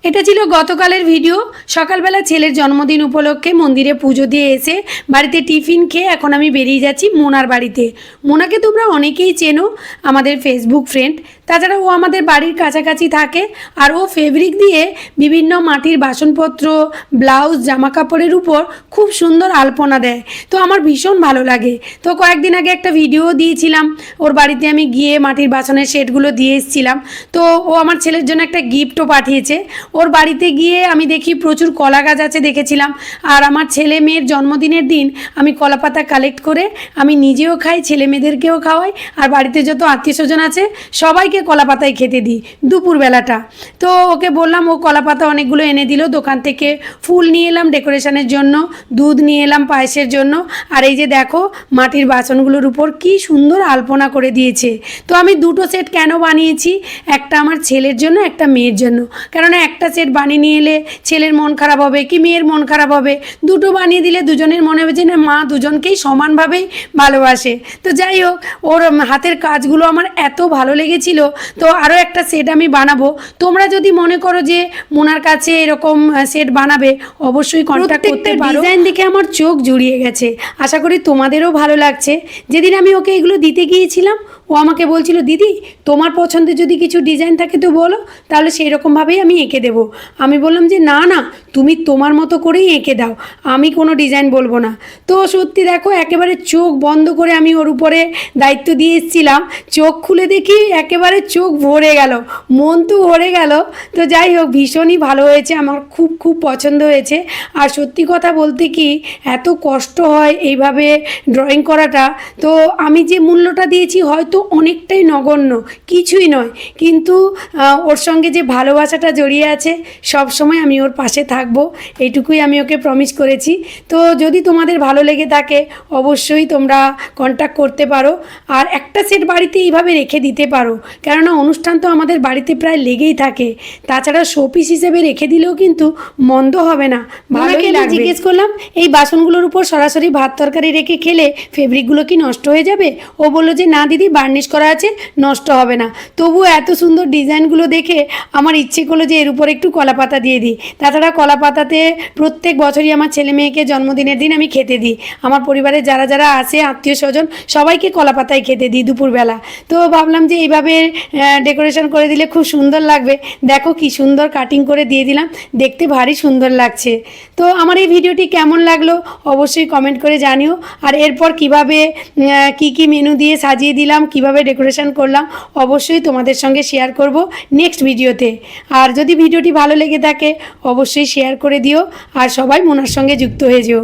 এটা ছিল গতকালের ভিডিও। সকালবেলা ছেলের জন্মদিন উপলক্ষে মন্দিরে পুজো দিয়ে এসে বাড়িতে টিফিন খেয়ে এখন আমি বেরিয়ে যাচ্ছি মোনার বাড়িতে। মোনাকে তোমরা অনেকেই চেনো, আমাদের ফেসবুক ফ্রেন্ড। তাছাড়া ও আমাদের বাড়ির কাছাকাছি থাকে, আর ও ফেব্রিক দিয়ে বিভিন্ন মাটির বাসনপত্র, ব্লাউজ, জামা কাপড়ের উপর খুব সুন্দর আলপনা দেয়। তো আমার ভীষণ ভালো লাগে। তো কয়েকদিন আগে একটা ভিডিও দিয়েছিলাম, ওর বাড়িতে আমি গিয়ে মাটির বাসনের সেটগুলো দিয়ে এসেছিলাম। তো ও আমার ছেলের জন্য একটা গিফটও পাঠিয়েছে। ওর বাড়িতে গিয়ে আমি দেখি প্রচুর কলা গাছ আছে দেখেছিলাম। আর আমার ছেলে মেয়ের জন্মদিনের দিন আমি কলা পাতা কালেক্ট করে আমি নিজেও খাই, ছেলে মেয়েদেরকেও খাওয়াই, আর বাড়িতে যত আত্মীয় স্বজন আছে সবাইকে কলা পাতায় খেতে দিই দুপুরবেলাটা। তো ওকে বললাম, ও কলা পাতা অনেকগুলো এনে দিল। দোকান থেকে ফুল নিয়ে এলাম ডেকোরেশনের জন্য, দুধ নিয়ে এলাম পায়েসের জন্য, আর এই যে দেখো মাটির বাসনগুলোর উপর কি সুন্দর আলপনা করে দিয়েছে। তো আমি দুটো সেট কেন বানিয়েছি, একটা আমার ছেলের জন্য, একটা মেয়ের জন্য। কেননা একটা সেট বানিয়ে নিয়ে এলে ছেলের মন খারাপ হবে কি মেয়ের মন খারাপ হবে, দুটো বানিয়ে দিলে দুজনের মনে হবে যে না, মা দুজনকেই সমানভাবেই ভালোবাসে। তো যাই হোক, ওর হাতের কাজগুলো আমার এত ভালো লেগেছিল। তো আরও একটা সেট আমি বানাবো। তোমরা যদি মনে করো যে মোনার কাছে এরকম সেট বানাবে, অবশ্যই কন্ট্যাক্ট করতে পারো। ডিজাইন দেখে আমার চোখ জুড়িয়ে গেছে, আশা করি তোমাদেরও ভালো লাগছে। যেদিন আমি ওকে এগুলো দিতে গিয়েছিলাম, ও আমাকে বলছিল, দিদি তোমার পছন্দের যদি কিছু ডিজাইন থাকে তো বলো, তাহলে সেই রকমভাবেই আমি এঁকে দেবো। আমি বললাম যে না না, তুমি তোমার মতো করেই এঁকে দাও, আমি কোনো ডিজাইন বলবো না। তো সত্যি দেখো, একেবারে চোখ বন্ধ করে আমি ওর উপরে দায়িত্ব দিয়ে এসেছিলাম। চোখ খুলে দেখি একেবারে চোখ ভরে গেল, মন তো ভরে গেল। তো যাই হোক, ভীষণই ভালো হয়েছে, আমার খুব খুব পছন্দ হয়েছে। আর সত্যি কথা বলতে কি, এত কষ্ট হয় এইভাবে ড্রয়িং করাটা। তো আমি যে মূল্যটা দিয়েছি হয়তো অনেকটাই নগণ্য, কিছুই নয়, কিন্তু ওর সঙ্গে যে ভালোবাসাটা জড়িয়ে আছে, সব সময় আমি ওর পাশে থাকবো, এইটুকুই আমি ওকে প্রমিস করেছি। তো যদি তোমাদের ভালো লেগে থাকে অবশ্যই তোমরা কন্ট্যাক্ট করতে পারো, আর একটা সেট বাড়িতে এইভাবে রেখে দিতে পারো, কেননা অনুষ্ঠান তো আমাদের বাড়িতে প্রায় লেগেই থাকে। তাছাড়া শোপিস হিসেবে রেখে দিলেও কিন্তু মন্দ হবে না, ভালোই লাগবে। জিজ্ঞেস করলাম, এই বাসনগুলোর উপর সরাসরি ভাত তরকারি রেখে খেলে ফেব্রিকগুলো কি নষ্ট হয়ে যাবে? ও বললো যে না দিদি, বার্নিশ করা আছে, নষ্ট হবে না। তবুও এত সুন্দর ডিজাইনগুলো দেখে আমার ইচ্ছে করলো যে এর উপর একটু কলা পাতা দিয়ে দিই। তাছাড়া কলা পাতাতে প্রত্যেক বছরই আমার ছেলে মেয়েকে জন্মদিনের দিন আমি খেতে দিই। আমার পরিবারের যারা যারা আসে আত্মীয় স্বজন সবাইকে কলা পাতায় খেতে দিই দুপুরবেলা। তো ভাবলাম যে এইভাবে ডেকোরেশন করে দিলে খুব সুন্দর লাগবে। দেখো কি সুন্দর কাটিং করে দিয়ে দিলাম, দেখতে ভারী সুন্দর লাগছে। তো আমার এই ভিডিওটি কেমন লাগলো অবশ্যই কমেন্ট করে জানিও। আর এরপর কিভাবে কি মেনু দিয়ে সাজিয়ে দিলাম, কিভাবে ডেকোরেশন করলাম, অবশ্যই তোমাদের সঙ্গে শেয়ার করব নেক্সট ভিডিওতে। আর যদি ভিডিওটি ভালো লেগে থাকে অবশ্যই শেয়ার করে দিও, আর সবাই মোনার সঙ্গে যুক্ত হয়ে যেও।